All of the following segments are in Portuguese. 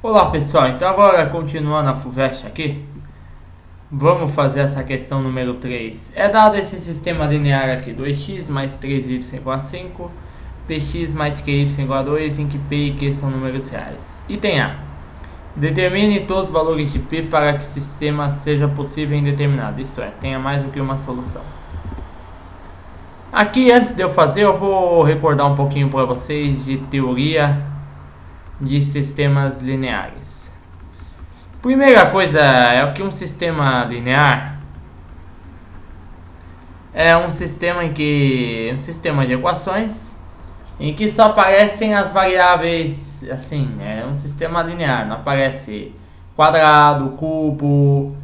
Olá pessoal, então agora continuando a FUVEST aqui, vamos fazer essa questão número 3. É dado esse sistema linear aqui, 2x mais 3y igual a 5, px mais qy igual a 2, em que p e q são números reais. Item A. Determine todos os valores de p para que o sistema seja possível e indeterminado, isto é, tenha mais do que uma solução. Aqui, antes de eu fazer, eu vou recordar um pouquinho para vocês de teoria de sistemas lineares. Primeira coisa é que um sistema linear é um sistema um sistema de equações em que só aparecem as variáveis, assim, é um sistema linear, não aparece quadrado, cubo,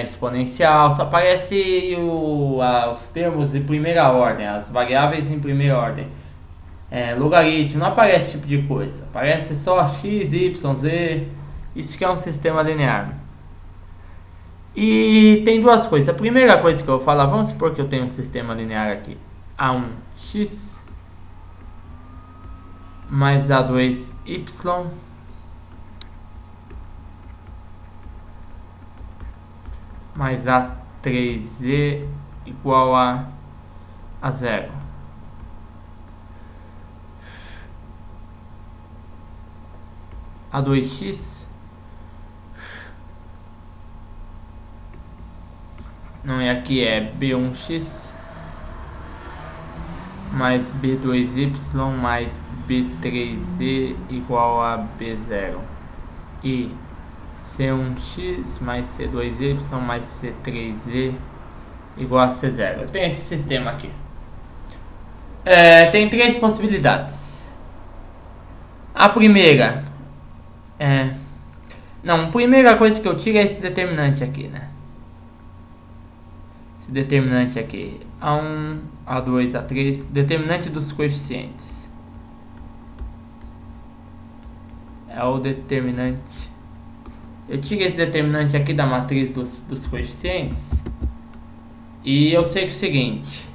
exponencial, só aparece os termos de primeira ordem, as variáveis em primeira ordem. Logaritmo, não aparece esse tipo de coisa, aparece só x, y, z. Isso que é um sistema linear. E tem duas coisas. A primeira coisa que eu vou falar, vamos supor que eu tenho um sistema linear aqui, A1x mais A2y mais A3z igual a zero. A2x não é aqui, é B1x mais B2y mais B3z igual a B0 e C1x mais C2y mais C3z igual a C0. Eu tenho esse sistema aqui. Tem três possibilidades. A primeira a primeira coisa que eu tiro é esse determinante aqui, né? Esse determinante aqui, A1, A2, A3, determinante dos coeficientes. É o determinante. Eu tiro esse determinante aqui da matriz dos coeficientes. E eu sei que é o seguinte.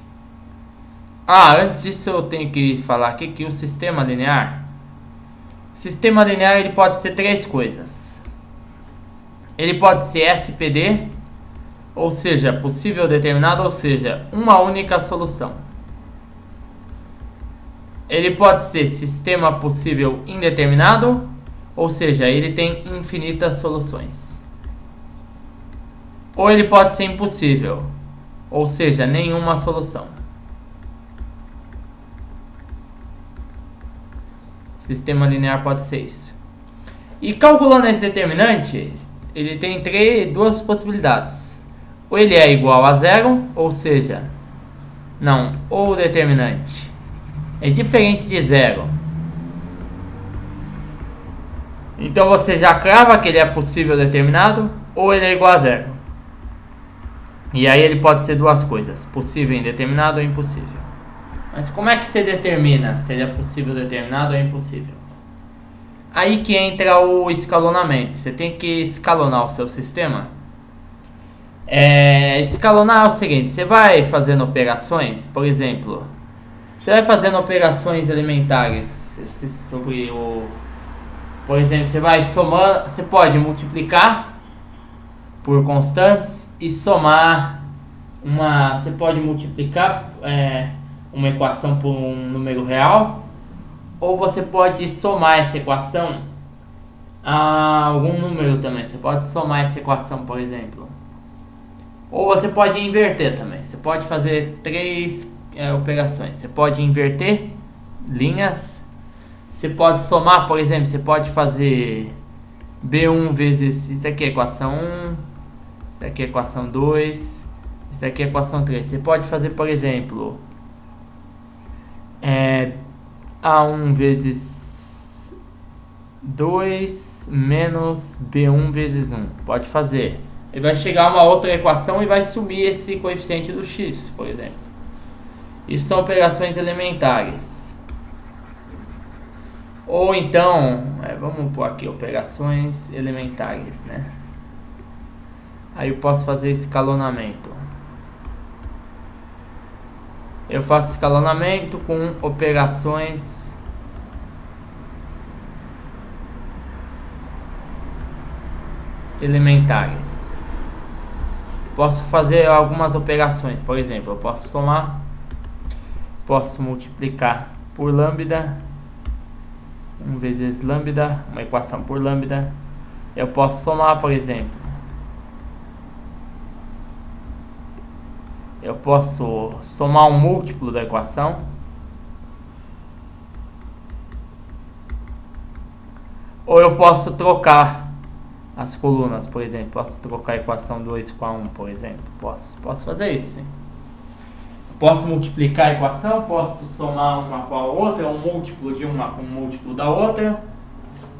Antes disso eu tenho que falar aqui que o sistema linear ele pode ser três coisas. Ele pode ser SPD, ou seja, possível determinado, ou seja, uma única solução. Ele pode ser sistema possível indeterminado, ou seja, ele tem infinitas soluções. Ou ele pode ser impossível, ou seja, nenhuma solução. Sistema linear pode ser isso. E calculando esse determinante, ele tem duas possibilidades. Ou ele é igual a zero, ou seja, ou o determinante é diferente de zero. Então você já crava que ele é possível determinado, ou ele é igual a zero. E aí ele pode ser duas coisas, possível indeterminado ou impossível. Mas como é que você determina se ele é possível determinado ou impossível? Aí que entra o escalonamento. Você tem que escalonar o seu sistema. Escalonar é o seguinte: você vai fazendo operações, por exemplo, você vai fazendo operações elementares sobre por exemplo, você vai somando, você pode multiplicar por constantes e somar você pode multiplicar uma equação por um número real, ou você pode somar essa equação a algum número também. Você pode somar essa equação, por exemplo. Ou você pode inverter também. Você pode fazer três operações. Você pode inverter linhas. Você pode somar, por exemplo, você pode fazer B1 vezes... Isso aqui é equação 1. Isso aqui é equação 2. Isso aqui é equação 3. Você pode fazer, por exemplo... A1 vezes 2 menos B1 vezes 1. Pode fazer. Ele vai chegar a uma outra equação e vai sumir esse coeficiente do x, por exemplo. Isso são operações elementares. Ou então, vamos pôr aqui operações elementares, né? Aí eu posso fazer escalonamento. Eu faço escalonamento com operações elementares. Posso fazer algumas operações, por exemplo, eu posso somar, posso multiplicar por lambda, 1 vezes lambda, uma equação por lambda. Eu posso somar, por exemplo, eu posso somar um múltiplo da equação, ou eu posso trocar as colunas, por exemplo. Posso trocar a equação 2 com a 1, por exemplo. Posso fazer isso, sim. Posso multiplicar a equação, posso somar uma com a outra, um múltiplo de uma com um múltiplo da outra,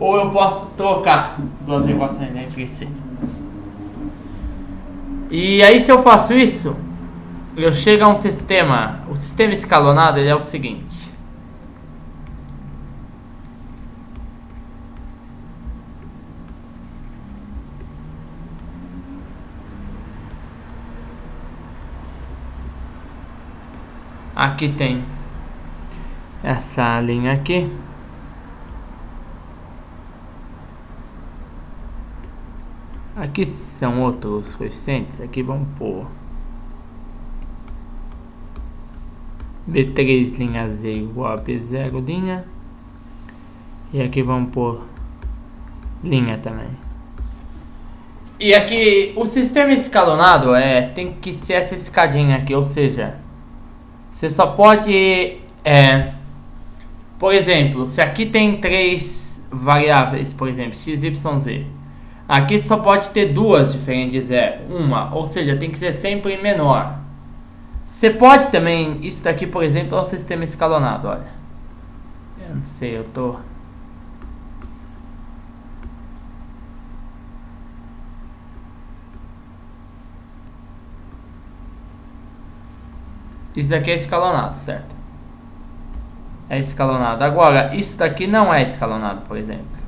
ou eu posso trocar duas equações entre si. E aí, se eu faço isso, eu chego a um sistema. O sistema escalonado ele é o seguinte. Aqui tem essa linha aqui. Aqui são outros coeficientes. Aqui vamos pôr B3 linha Z igual a B0 linha. E aqui vamos pôr linha também. E aqui o sistema escalonado tem que ser essa escadinha aqui, ou seja, você só pode, por exemplo, se aqui tem 3 variáveis, por exemplo, x, y, z, aqui só pode ter duas diferentes de zero, uma, ou seja, tem que ser sempre menor. Você pode também, isso daqui, por exemplo, é o sistema escalonado, olha. Eu não sei, eu tô... Isso daqui é escalonado, certo? É escalonado. Agora, isso daqui não é escalonado, por exemplo.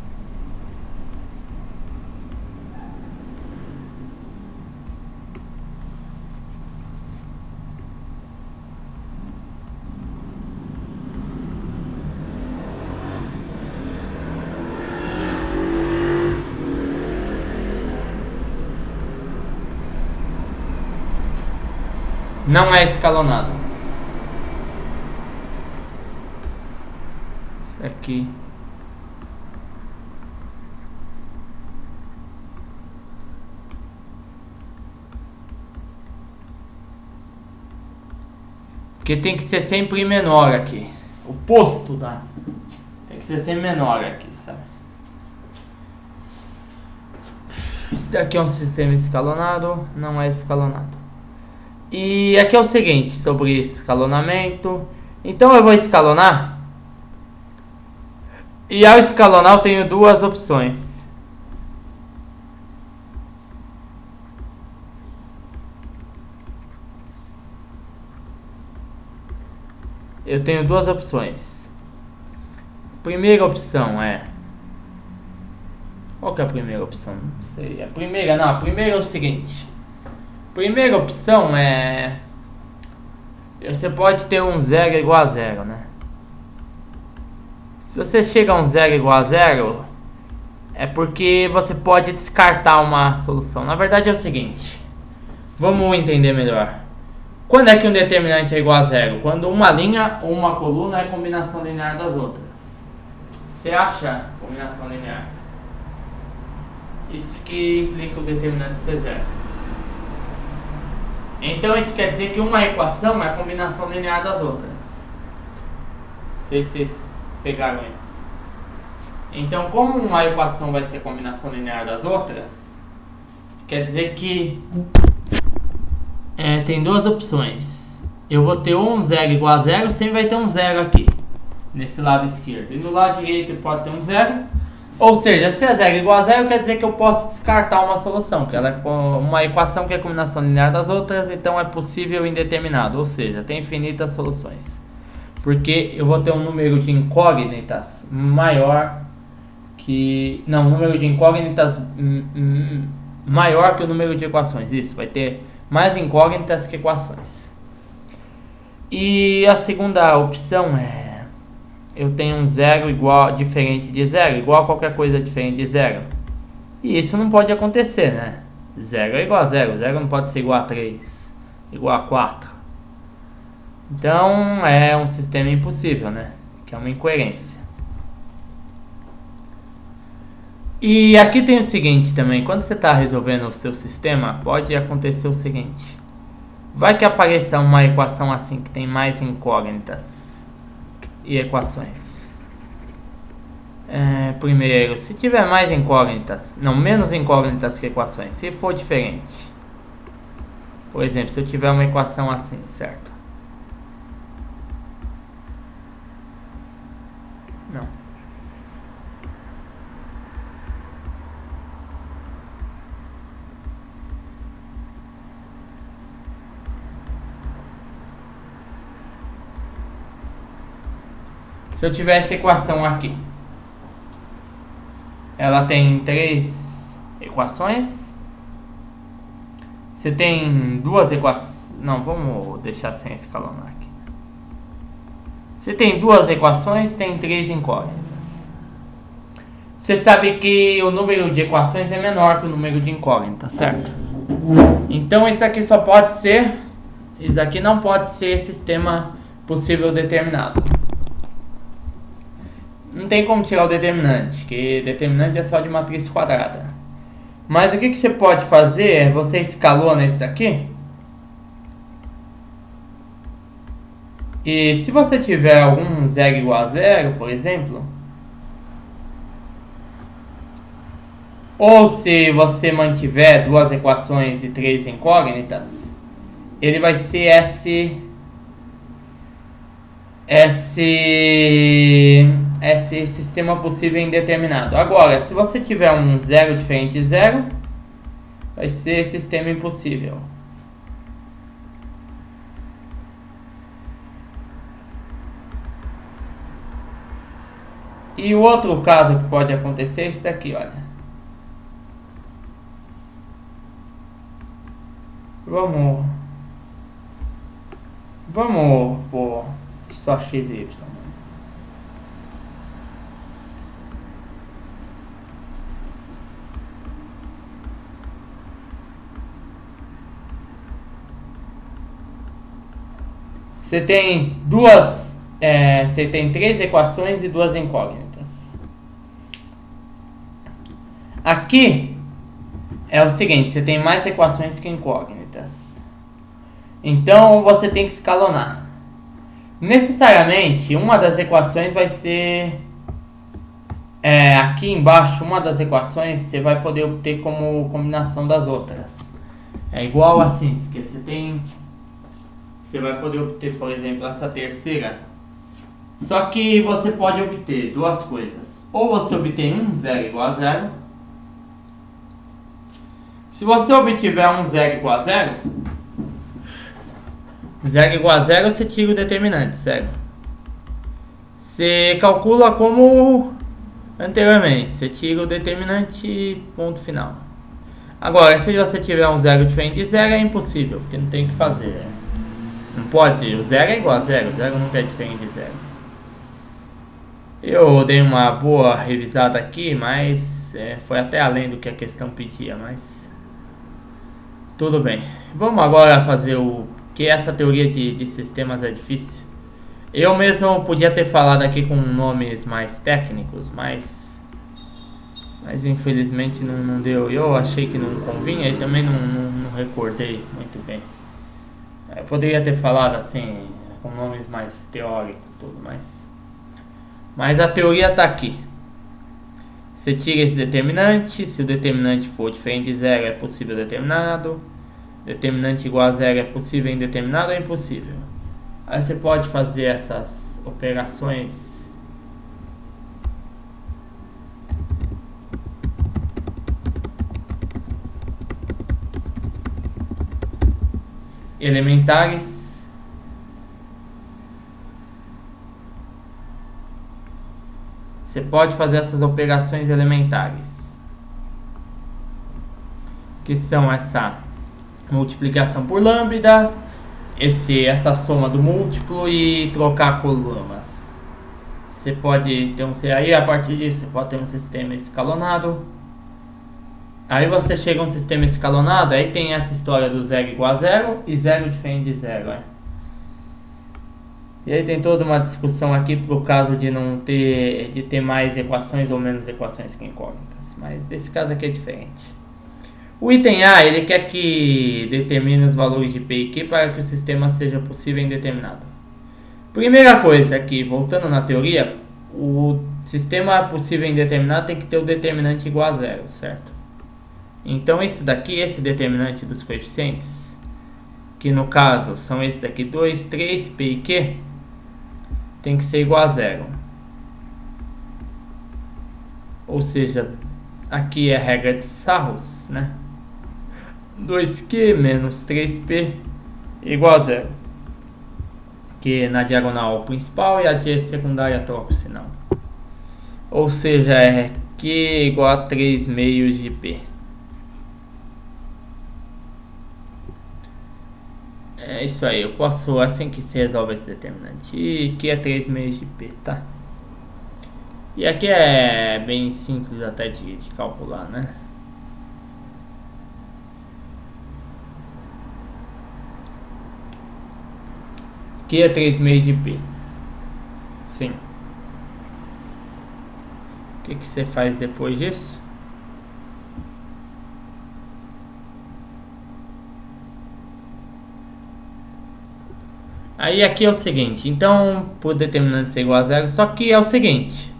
Não é escalonado. Isso aqui. Porque tem que ser sempre menor aqui. O posto da... tem que ser sempre menor aqui, sabe? Isso daqui é um sistema escalonado, não é escalonado. E aqui é o seguinte, sobre escalonamento. Então eu vou escalonar. E ao escalonar eu tenho duas opções. Eu tenho duas opções. Primeira opção é... Qual que é a primeira opção? Não sei. A primeira é o seguinte. Primeira opção é... Você pode ter um zero igual a zero, né? Se você chega a um zero igual a zero, é porque você pode descartar uma solução. Na verdade é o seguinte. Vamos entender melhor. Quando é que um determinante é igual a zero? Quando uma linha ou uma coluna é combinação linear das outras. Você acha combinação linear? Isso que implica o determinante ser zero. Então isso quer dizer que uma equação é a combinação linear das outras. Não sei se vocês pegaram isso. Então, como uma equação vai ser a combinação linear das outras, quer dizer que tem duas opções. Eu vou ter um zero igual a zero, sempre vai ter um zero aqui, nesse lado esquerdo. E no lado direito pode ter um zero. Ou seja, se é zero igual a zero, quer dizer que eu posso descartar uma solução, que ela é uma equação que é a combinação linear das outras, então é possível indeterminado, ou seja, tem infinitas soluções. Porque eu vou ter um número de incógnitas maior que... Não, um número de incógnitas maior que o número de equações. Isso, vai ter mais incógnitas que equações. E a segunda opção é... Eu tenho um zero igual, diferente de zero, igual a qualquer coisa diferente de zero. E isso não pode acontecer, né? 0 é igual a 0, 0 não pode ser igual a 3, igual a 4. Então é um sistema impossível, né? Que é uma incoerência. E aqui tem o seguinte também, quando você está resolvendo o seu sistema, pode acontecer o seguinte. Vai que apareça uma equação assim que tem mais incógnitas e equações. Primeiro, se tiver mais incógnitas, não, menos incógnitas que equações, se for diferente. Por exemplo, se eu tiver uma equação assim, certo? Não. Se eu tiver essa equação aqui, ela tem 3 equações. Você tem 2 equações. Não, vamos deixar sem escalonar aqui. Você tem 2 equações, tem 3 incógnitas. Você sabe que o número de equações é menor que o número de incógnitas, certo? Então isso aqui só pode ser. Isso aqui não pode ser sistema possível determinado. Não tem como tirar o determinante, que determinante é só de matriz quadrada. Mas o que você pode fazer? Você escalona esse daqui. E se você tiver algum 0 igual a 0, por exemplo, ou se você mantiver 2 equações e 3 incógnitas, ele vai ser esse sistema possível indeterminado. Agora, se você tiver um 0 diferente de 0, vai ser sistema impossível. E o outro caso que pode acontecer é esse daqui, olha. Vamos por só x e y. Você tem você tem 3 equações e 2 incógnitas. Aqui é o seguinte, você tem mais equações que incógnitas. Então você tem que escalonar. Necessariamente uma das equações vai ser aqui embaixo, uma das equações você vai poder obter como combinação das outras. É igual assim, que você vai poder obter, por exemplo, essa terceira. Só que você pode obter duas coisas. Ou você obtém um 0 igual a 0. Se você obtiver um 0 igual a 0, 0 igual a 0, você tira o determinante, certo? Você calcula como anteriormente. Você tira o determinante e ponto final. Agora, se você tiver um 0 diferente de 0, é impossível, porque não tem o que fazer. Não pode, o 0 é igual a 0, 0 nunca é diferente de 0. Eu dei uma boa revisada aqui, mas foi até além do que a questão pedia, mas tudo bem. Vamos agora fazer que essa teoria de sistemas é difícil. Eu mesmo podia ter falado aqui com nomes mais técnicos, mas infelizmente não deu. Eu achei que não convinha e também não recordei muito bem. Eu poderia ter falado assim, com nomes mais teóricos, tudo, mas a teoria está aqui. Você tira esse determinante, se o determinante for diferente de 0 é possível determinado, determinante igual a 0 é possível indeterminado ou é impossível. Aí você pode fazer essas operações elementares. Você pode fazer essas operações elementares, que são essa multiplicação por lambda, essa soma do múltiplo e trocar colunas. Você pode ter aí a partir disso você pode ter um sistema escalonado. Aí você chega a um sistema escalonado, aí tem essa história do 0 igual a 0 e 0 diferente de 0. E aí tem toda uma discussão aqui pro caso de não ter mais equações ou menos equações que incógnitas. Mas desse caso aqui é diferente. O item A, ele quer que determine os valores de P e Q para que o sistema seja possível e indeterminado. Primeira coisa aqui, voltando na teoria, o sistema possível e indeterminado tem que ter o determinante igual a 0, certo? Então esse daqui, esse determinante dos coeficientes, que no caso são esse daqui, 2, 3, P e Q, tem que ser igual a 0. Ou seja, aqui é a regra de Sarros, né? 2Q menos 3P igual a 0. Que na diagonal principal e a de secundária troca o sinal. Ou seja, é Q igual a 3 meios de P. É isso aí, eu posso, assim que se resolve esse determinante. E aqui é 3 meios de P, tá? E aqui é bem simples até de calcular, né? Aqui é 3 meios de P. Sim. O que você faz depois disso? Aí aqui é o seguinte, então por determinante ser igual a 0, só que é o seguinte,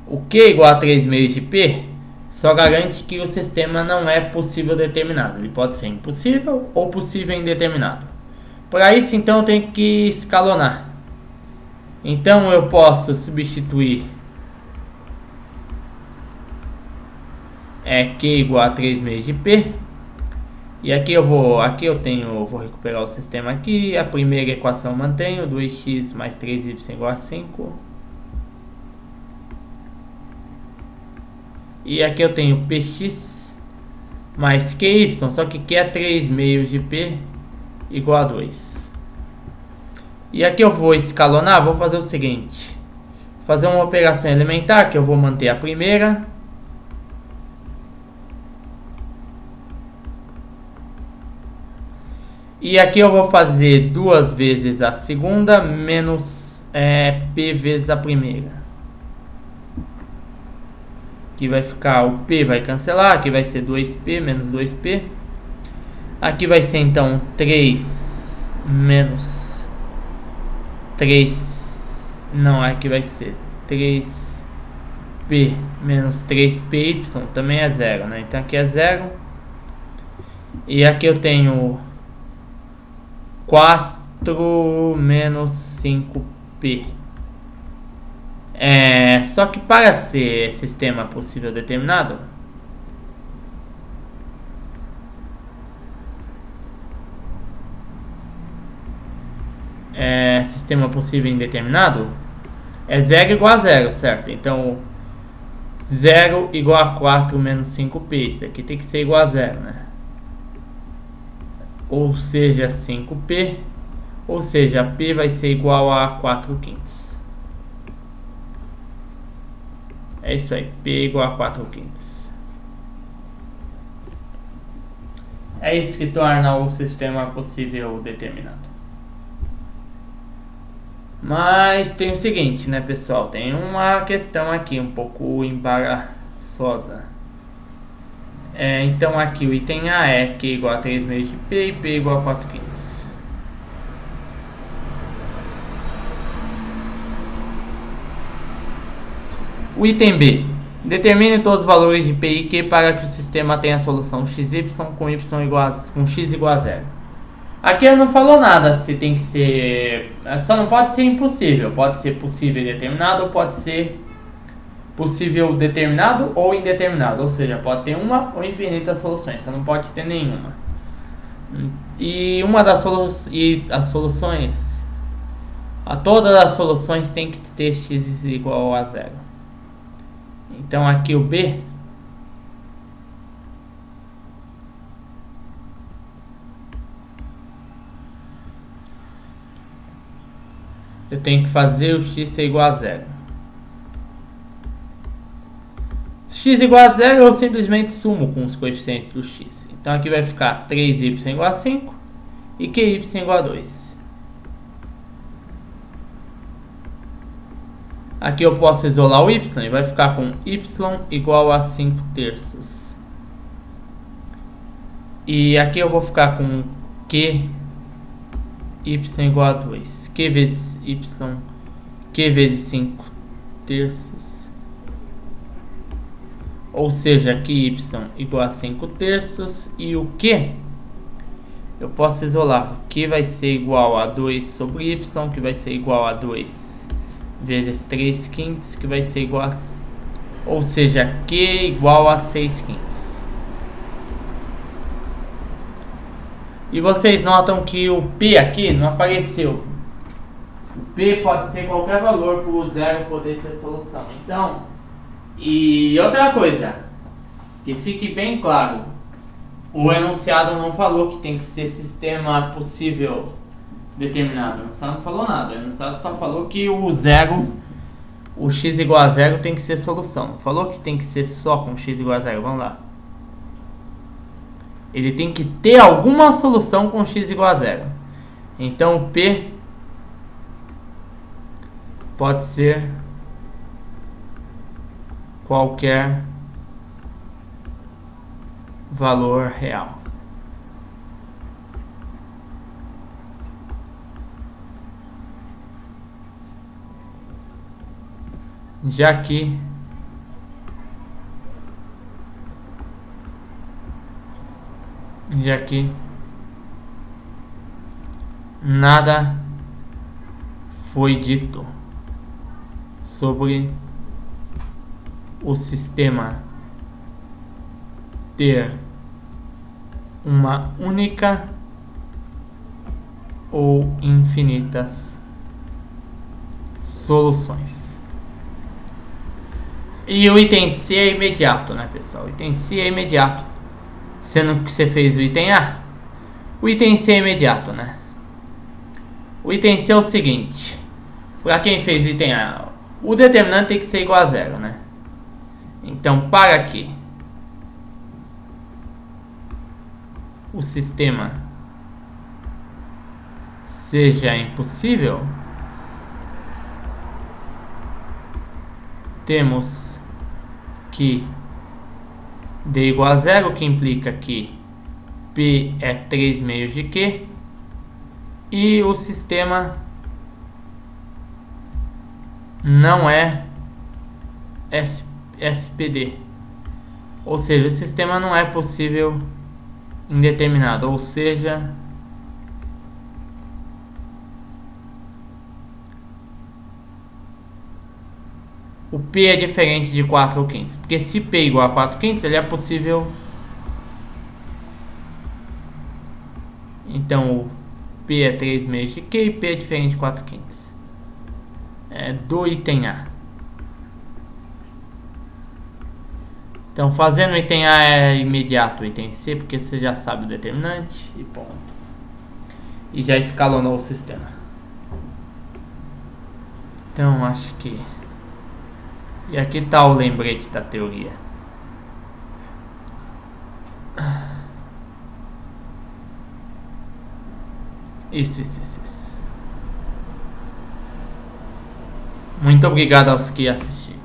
o Q igual a 3 meios de P só garante que o sistema não é possível determinado, ele pode ser impossível ou possível indeterminado. Para isso então eu tenho que escalonar, então eu posso substituir Q igual a 3 meios de P. E aqui vou recuperar o sistema aqui. A primeira equação eu mantenho, 2x mais 3y igual a 5. E aqui eu tenho px mais qy, só que Q é 3 meios de P igual a 2. E aqui eu vou escalonar, vou fazer o seguinte. Fazer uma operação elementar, que eu vou manter a primeira. E aqui eu vou fazer 2 vezes a segunda menos P vezes a primeira. Aqui vai ficar, o P vai cancelar, aqui vai ser 2P menos 2P. Aqui vai ser então 3 menos 3. Não, aqui vai ser 3P menos 3PY, também é 0, né? Então aqui é 0. E aqui eu tenho 4 menos 5P. Só que para ser sistema possível determinado, sistema possível indeterminado, é 0 igual a 0, certo? Então 0 igual a 4 menos 5P. Isso aqui tem que ser igual a 0, né? Ou seja, 5P, ou seja, P vai ser igual a 4/5. É isso aí, P igual a 4/5. É isso que torna o sistema possível determinado. Mas tem o seguinte, né, pessoal? Tem uma questão aqui um pouco embaraçosa. Então aqui o item A é Q igual a 3 meios de P e P igual a 4/5. O item B. Determine todos os valores de P e Q para que o sistema tenha a solução XY com x igual a 0. Aqui ele não falou nada se tem que ser... Só não pode ser impossível. Pode ser possível e determinado ou pode ser possível determinado ou indeterminado, ou seja, pode ter uma ou infinitas soluções, você não pode ter nenhuma. E todas as soluções tem que ter x igual a 0. Então aqui o B eu tenho que fazer o x ser igual a 0. x igual a 0, eu simplesmente sumo com os coeficientes do x. Então aqui vai ficar 3y igual a 5 e qy igual a 2. Aqui eu posso isolar o y e vai ficar com y igual a 5 terços. E aqui eu vou ficar com q igual a 2. Q vezes y, q vezes 5 terços. Ou seja, aqui y igual a 5 terços. E o q eu posso isolar. Q vai ser igual a 2 sobre y, que vai ser igual a 2 vezes 3 quintos, que vai ser igual a... Ou seja, Q igual a 6 quintos. E vocês notam que o P aqui não apareceu. O P pode ser qualquer valor para o zero poder ser solução. Então, e outra coisa, que fique bem claro, o enunciado não falou que tem que ser sistema possível determinado. O enunciado não falou nada. O enunciado só falou que o zero, o x igual a 0 tem que ser solução. Não falou que tem que ser só com x igual a 0. Vamos lá. Ele tem que ter alguma solução com x igual a 0. Então o P pode ser qualquer valor real. Já que nada foi dito sobre o sistema ter uma única ou infinitas soluções. E o item C é imediato, né, pessoal? O item C é imediato. Sendo que você fez o item A, o item C é imediato, né? O item C é o seguinte. Para quem fez o item A, o determinante tem que ser igual a 0, né? Então, para que o sistema seja impossível, temos que d igual a 0, que implica que P é 3 meios de Q, e o sistema não é SPD, ou seja, o sistema não é possível indeterminado, ou seja, o P é diferente de 4 quintos, porque se P é igual a 4 quintos, ele é possível. Então o P é 3 meios de Q e P é diferente de 4 quintos. É do item A. Então fazendo o item A é imediato o item C, porque você já sabe o determinante e ponto. E já escalonou o sistema. Então acho que... E aqui está o lembrete da teoria. Isso. Muito obrigado aos que assistiram.